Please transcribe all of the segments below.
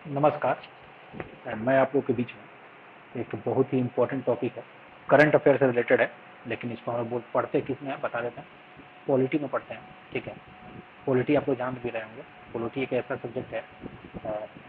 नमस्कार। मैं आप लोग के बीच में एक बहुत ही इम्पोर्टेंट टॉपिक है, करंट अफेयर से रिलेटेड है, लेकिन इसको हम लोग पढ़ते किस में है बता देते हैं। पॉलिटी में पढ़ते हैं, ठीक है। पॉलिटी आप लोग जान भी रहे होंगे। पॉलिटी एक ऐसा सब्जेक्ट है,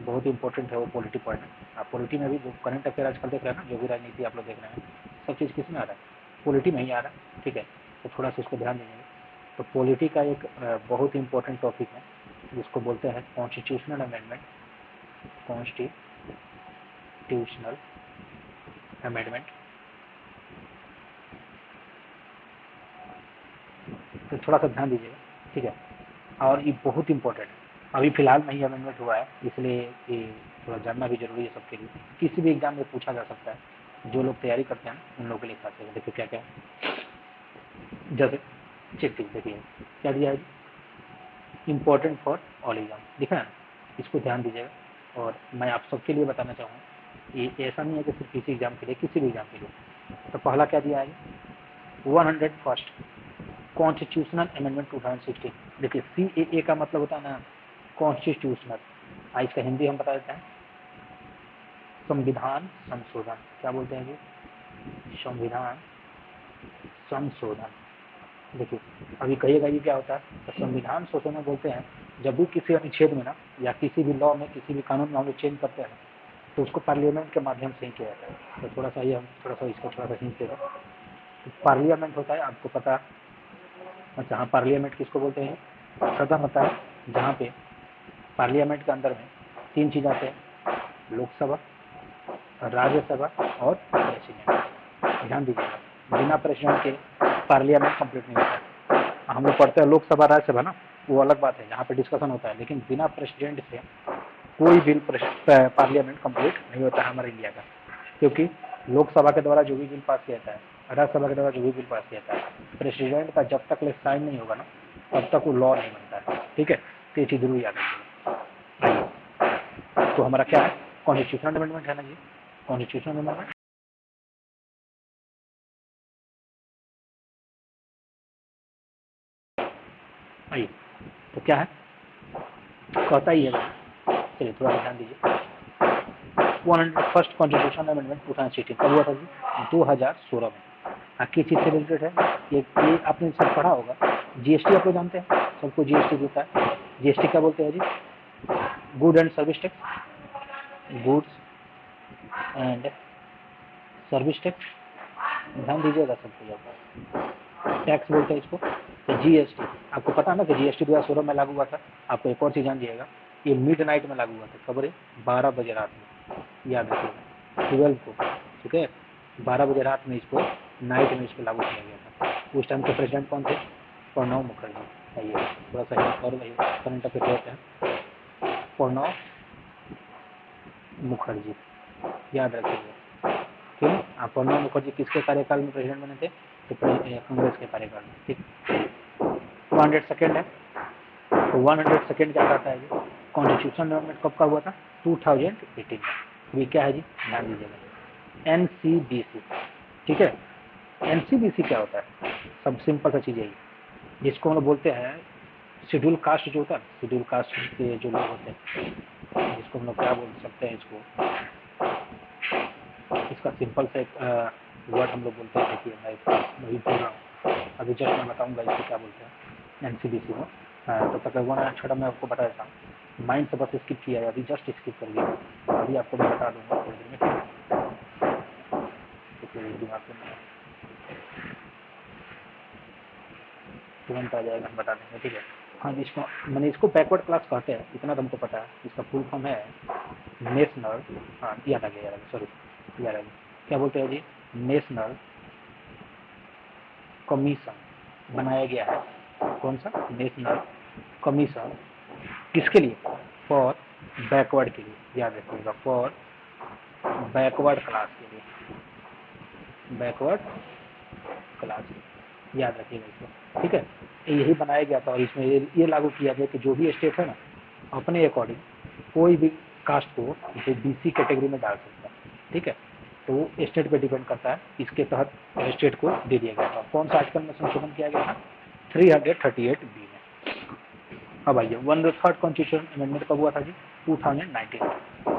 बहुत ही इंपॉर्टेंट है वो पॉलिटी पढ़ना। आप पॉलिटी में भी जो करंट अफेयर आजकल देख रहे हैं ना, जो भी राजनीति आप लोग देख रहे हैं, सब चीज़ किस में आ रहा है, पॉलिटी में ही आ रहा है, ठीक है। तो थोड़ा सा इसको ध्यान दीजिए। तो पॉलिटी का एक बहुत ही इंपॉर्टेंट टॉपिक है जिसको बोलते हैं कॉन्स्टिट्यूशनल अमेंडमेंट। Constitutional amendment. तो थोड़ा सा ध्यान दीजिएगा, ठीक है। और ये बहुत इंपॉर्टेंट है, अभी फिलहाल में ही अमेंडमेंट हुआ है, इसलिए ये थोड़ा जानना भी जरूरी है सबके लिए। किसी भी एग्जाम में पूछा जा सकता है, जो लोग तैयारी करते हैं उन लोगों के लिए खास है। देखिए क्या क्या है। जैसे चेक देखिए क्या दिया है, इम्पोर्टेंट फॉर ऑल एग्जाम दिखा है ना, इसको ध्यान दीजिएगा। और मैं आप सबके लिए बताना चाहूँगा, ये ऐसा नहीं है कि सिर्फ किसी एग्जाम के लिए, किसी भी एग्जाम के लिए। तो पहला क्या दिया है, 101st कॉन्स्टिट्यूशनल अमेंडमेंट 2016। देखिए CAA का मतलब होता है ना कॉन्स्टिट्यूशनल, इसका हिंदी हम बता देते हैं संविधान संशोधन। क्या बोलते हैं जी, संविधान संशोधन। देखिए अभी कहिएगा ये क्या होता है, तो संविधान संशोधन बोलते हैं जब भी किसी अनुच्छेद में ना, या किसी भी लॉ में, किसी भी कानून में हम लोग चेंज करते हैं, तो उसको पार्लियामेंट के माध्यम से ही किया जाता है। तो थोड़ा सा ये हम थोड़ा सा इसको थोड़ा सा हिंट देगा। तो पार्लियामेंट होता है, आपको पता है, अच्छा हाँ, पार्लियामेंट किसको बोलते हैं, सदन होता है जहाँ पे पार्लियामेंट के अंदर में तीन चीज़ आते हैं, लोकसभा, राज्यसभा और प्रेसिडेंट। ध्यान दीजिएगा, बिना प्रेसिडेंट के पार्लियामेंट कंप्लीट नहीं होता है। हम लोग पढ़ते हैं लोकसभा राज्यसभा ना, वो अलग बात है, जहाँ पे डिस्कशन होता है, लेकिन बिना प्रेसिडेंट से कोई बिल पार्लियामेंट कंप्लीट नहीं होता है हमारे इंडिया का। क्योंकि लोकसभा के द्वारा जो भी बिल पास किया जाता है, राज्यसभा के द्वारा जो भी बिल पास किया जाता है, प्रेसिडेंट का जब तक साइन नहीं होगा ना, तब तक वो लॉ नहीं बनता है, ठीक है। तो ये चीज़ जरूर याद रखिएगा। आइए, तो हमारा क्या है, कॉन्स्टिट्यूशनल अमेंडमेंट है ना जी, कॉन्स्टिट्यूशनल अमेंडमेंट। आइए, तो क्या है, कहता ही है भाई, चलिए थोड़ा सा ध्यान दीजिए। 101st कॉन्स्टिट्यूशनल अमेंडमेंट 2016 कब हुआ था जी, 2016 में। किस चीज़ से रिलेटेड है, ये आपने सब पढ़ा होगा। GST आप लोग जानते हैं, सबको GST देता है। GST क्या बोलते हैं जी, good and service tax, goods and service tax. ध्यान दीजिएगा सब कुछ, टैक्स बोलते हैं इसको। तो GST आपको पता है ना कि GST 2016 में लागू हुआ था। आपको एक और चीज़ जान जाइएगा, ये मिड नाइट में लागू हुआ था, खबर है 12 बजे रात में, याद रखिएगा 12 को, ठीक है। 12 बजे रात में इसको, नाइट में इसको लागू किया गया था। उस टाइम के प्रेसिडेंट कौन थे, प्रणब मुखर्जी। आइए थोड़ा सा और करंट अफेयर होते हैं, प्रणब मुखर्जी, याद रखिएगा। क्यों, प्रणब मुखर्जी किसके कार्यकाल में प्रेसिडेंट बने थे, तो कांग्रेस के कार्यकाल में, ठीक। 102nd है, तो 102nd क्या कहता है जी, कॉन्स्टिट्यूशन अमेंडमेंट कब का हुआ था, 2018 में। ये क्या है जी, ध्यान दीजिएगा, NCBC, ठीक है। NCBC क्या होता है, सब सिंपल सा चीज़ है, जिसको हम लोग बोलते हैं शेड्यूल कास्ट, जो होता है शेड्यूल कास्ट के जो लोग होते हैं, जिसको हम लोग क्या बोल सकते हैं, इसका सिंपल से एक वर्ड हम लोग बोलते हैं। देखिए मैं इसका वही बोल रहा हूँ, अभी जस्ट मैं बताऊंगा इसको क्या बोलते हैं NCBC में। तब तक वन छोटा मैं आपको बता देता हूँ, माइंड से बस स्किप किया है, अभी जस्ट स्किप कर दिया, अभी आपको मैं बता दूंगा थोड़ी देर में, ठीक है। दिमाग में तुरंत आ जाएगा, हम बता देंगे, ठीक है। हाँ जी, इसको मैंने इसको बैकवर्ड क्लास कहते हैं, इतना तो हमको पता है। इसका फुल फॉर्म है नेशनल, हाँ याद आ गया, सॉरी याद आ गया, क्या बोलते हैं जी, नेशनल कमीशन बनाया गया है। कौन सा, नेशनल कमीशन, किसके लिए, फॉर बैकवर्ड के लिए, याद रखिएगा, फॉर बैकवर्ड क्लास के लिए, बैकवर्ड क्लास, याद रखिएगा इसको, ठीक है। यही बनाया गया था, और इसमें ये लागू किया गया कि जो भी स्टेट है ना, अपने अकॉर्डिंग कोई भी कास्ट को जो BC कैटेगरी में डाल सकता है, ठीक है। तो वो स्टेट पे डिपेंड करता है, इसके तहत स्टेट को दे दिया गया था। कौन सा आर्टिकल में संशोधन किया गया था, 338B में। अब आइए, 103rd कॉन्स्टिट्यूशन अमेंडमेंट कब हुआ था जी, 2019।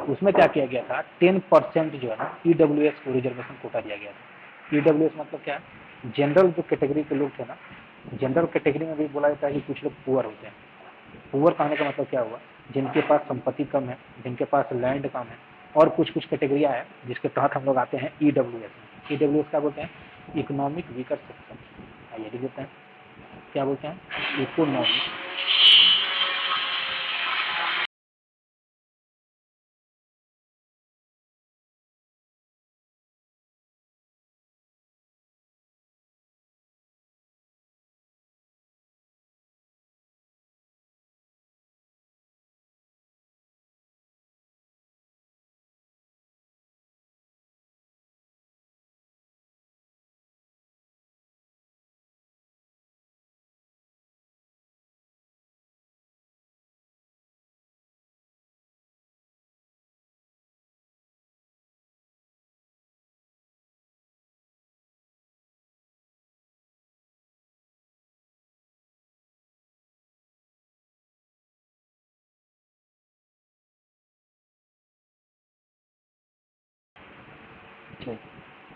उसमें क्या किया गया था, 10% जो है ना ईडब्ल्यूएस को रिजर्वेशन कोटा दिया गया था। ईडब्ल्यूएस मतलब क्या है, जनरल जो कैटेगरी के लोग थे ना, जनरल कैटेगरी में भी बोला जाता है कि कुछ लोग पुअर होते हैं। पुअर कहने का मतलब क्या हुआ, जिनके पास संपत्ति कम है, जिनके पास लैंड कम है, और कुछ कुछ कैटेगरिया है जिसके तहत हम लोग आते हैं ईडब्ल्यूएस में। ईडब्ल्यूएस क्या बोलते हैं, इकोनॉमिक वीकर सेक्शन। आइए लिख देते हैं, क्या बोलते हैं, इकोनॉमिक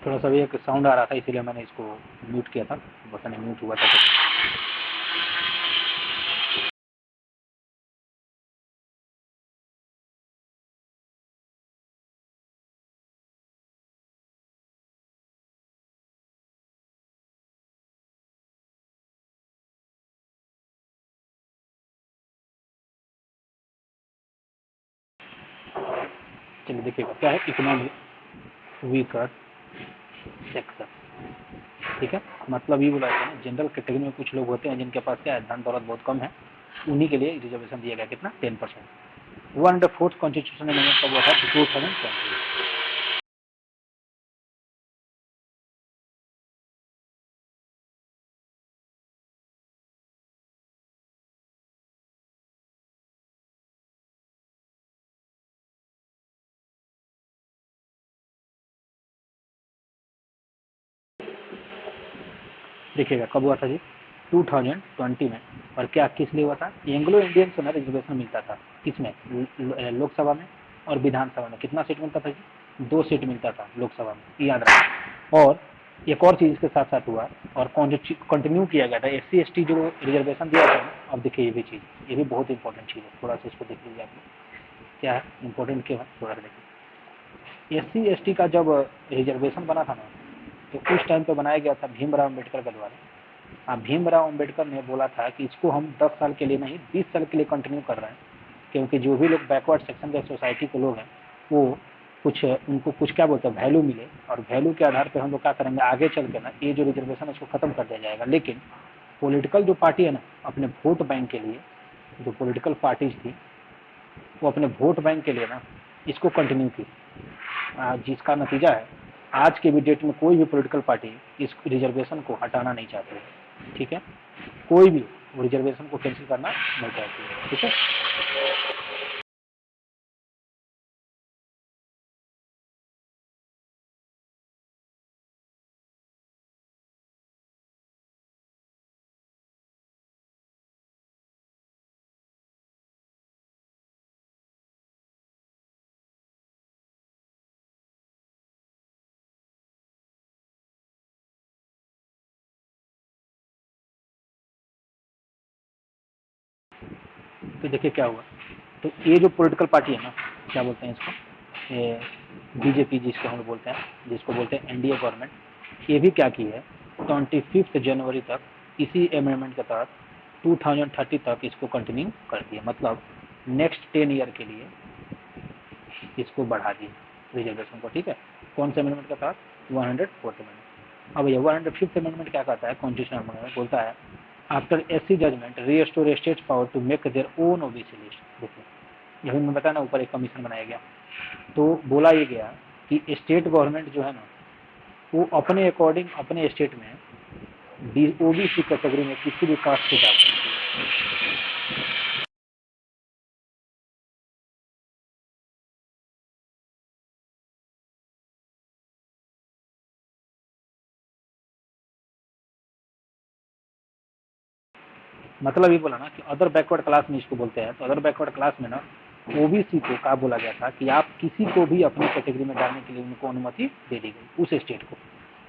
थोड़ा सा भी एक साउंड आ रहा था इसीलिए मैंने इसको म्यूट किया था, बटन म्यूट हुआ था तो। चलिए देखिएगा क्या है, इकोनॉमिक वीकर सेक्टर, ठीक है। मतलब ये बोला जाता है जनरल कैटेगरी में कुछ लोग होते हैं जिनके पास क्या है, धन दौलत बहुत कम है, उन्हीं के लिए रिजर्वेशन दिया गया कितना, 10%। 104th कॉन्स्टिट्यूशनल अमेंडमेंट कब हुआ था, 2020। देखिएगा कब हुआ था जी, 2020 में। और क्या किस लिए हुआ था, एंग्लो इंडियन को ना रिजर्वेशन मिलता था, किसमें, लोकसभा में और विधानसभा में। कितना सीट मिलता था जी, 2 सीट मिलता था लोकसभा में, याद रखना। और एक और चीज इसके साथ साथ हुआ और कंटिन्यू किया गया था, SC ST जो रिजर्वेशन दिया था ना, अब देखिए ये भी चीज़, ये भी बहुत इंपॉर्टेंट चीज़ है, थोड़ा सा इसको देख लीजिए आप लोग। क्या है इंपॉर्टेंट, क्यों है, थोड़ा सा देखिए। SC ST का जब रिजर्वेशन बना था ना, तो उस टाइम पे बनाया गया था भीमराव अम्बेडकर के द्वारा। भीमराव अम्बेडकर ने बोला था कि इसको हम 10 साल के लिए नहीं, 20 साल के लिए कंटिन्यू कर रहे हैं, क्योंकि जो भी लोग बैकवर्ड सेक्शन के सोसाइटी के लोग हैं, वो कुछ उनको कुछ क्या बोलते हैं, वैल्यू मिले, और वैल्यू के आधार पर हम लोग क्या करेंगे, आगे चल के ना ये जो रिजर्वेशन है इसको खत्म कर दिया जाएगा। लेकिन पॉलिटिकल जो पार्टी है ना, अपने वोट बैंक के लिए, जो पॉलिटिकल पार्टीज थी, वो अपने वोट बैंक के लिए ना इसको कंटिन्यू की, जिसका नतीजा है आज के भी डेट में कोई भी पॉलिटिकल पार्टी इस रिजर्वेशन को हटाना नहीं चाहती है, ठीक है। कोई भी रिजर्वेशन को कैंसिल करना नहीं चाहती है, ठीक है। तो देखिए क्या हुआ, तो ये जो पॉलिटिकल पार्टी है ना, क्या बोलते हैं इसको, ये बीजेपी जिसको हम लोग बोलते हैं, जिसको बोलते हैं एनडीए गवर्नमेंट, ये भी क्या की है, 25 जनवरी तक इसी अमेंडमेंट के तहत 2030 तक इसको कंटिन्यू कर दिया। मतलब नेक्स्ट 10 ईयर के लिए इसको बढ़ा दिए रिजर्वेशन को, ठीक है। कौन से अमेंडमेंट के तहत, 104th अमेंडमेंट। अब ये 105th अमेंडमेंट क्या कहता है, कॉन्स्टिट्यूशन अमेंडमेंट बोलता है, after SC judgment restore states power to make their own OBC list. देखिए यही मैं बताया ना, ऊपर एक कमीशन बनाया गया, तो बोला ये गया कि स्टेट गवर्नमेंट जो है ना, वो अपने अकॉर्डिंग अपने स्टेट में OBC कैटेगरी में किसी भी कास्ट को डाल सकती है। मतलब ये बोला ना कि अदर बैकवर्ड क्लास में इसको बोलते हैं, तो अदर बैकवर्ड क्लास में ना ओबीसी को क्या बोला गया था कि आप किसी को भी अपनी कैटेगरी में डालने के लिए उनको अनुमति दे दी गई उस स्टेट को।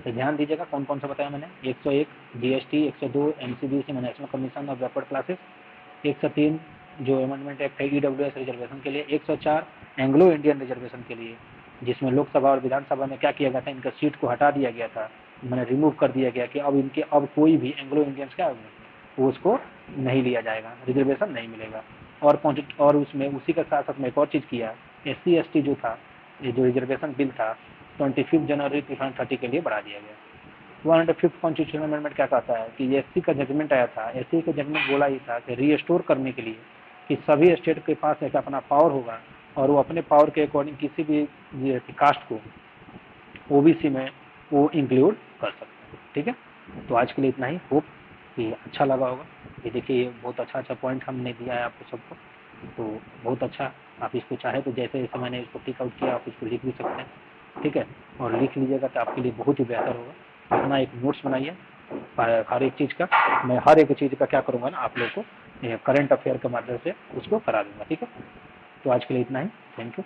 तो ध्यान दीजिएगा कौन कौन सा बताया मैंने, 101 GST, 102 NCBC national commission of backward classes, 103 जो अमेंडमेंट एक्ट है ईडब्ल्यूएस रिजर्वेशन के लिए, 104 एंग्लो इंडियन रिजर्वेशन के लिए, जिसमें लोकसभा और विधानसभा में क्या किया गया था, इनका सीट को हटा दिया गया था, मैंने रिमूव कर दिया गया कि अब कोई भी एंग्लो इंडियंस क्या वो उसको नहीं लिया जाएगा, रिजर्वेशन नहीं मिलेगा। और उसमें उसी के साथ साथ में एक और चीज़ किया, SC ST जो था, ये जो रिजर्वेशन बिल था 25 जनवरी 2030 के लिए बढ़ा दिया गया। 105 कॉन्स्टिट्यूशनल अमेंडमेंट क्या कहता है कि एससी का जजमेंट आया था, एससी का जजमेंट बोला ही था कि रीस्टोर करने के लिए कि सभी स्टेट के पास एक अपना पावर होगा और वो अपने पावर के अकॉर्डिंग किसी भी कास्ट को ओबीसी में वो इंक्लूड कर सकते हैं। ठीक है, तो आज के लिए इतना ही। होप कि अच्छा लगा होगा। ये देखिए बहुत अच्छा अच्छा पॉइंट हमने दिया है आपको सबको, तो बहुत अच्छा। आप इसको चाहे तो जैसे जैसे मैंने इसको टिक आउट किया आप इसको लिख भी सकते हैं। ठीक है, और लिख लीजिएगा तो आपके लिए बहुत ही बेहतर होगा। अपना एक नोट्स बनाइए हर एक चीज़ का। मैं हर एक चीज़ का क्या करूँगा ना, आप लोग को करंट अफेयर के माध्यम से उसको करा दूंगा। ठीक है, तो आज के लिए इतना ही। Thank you.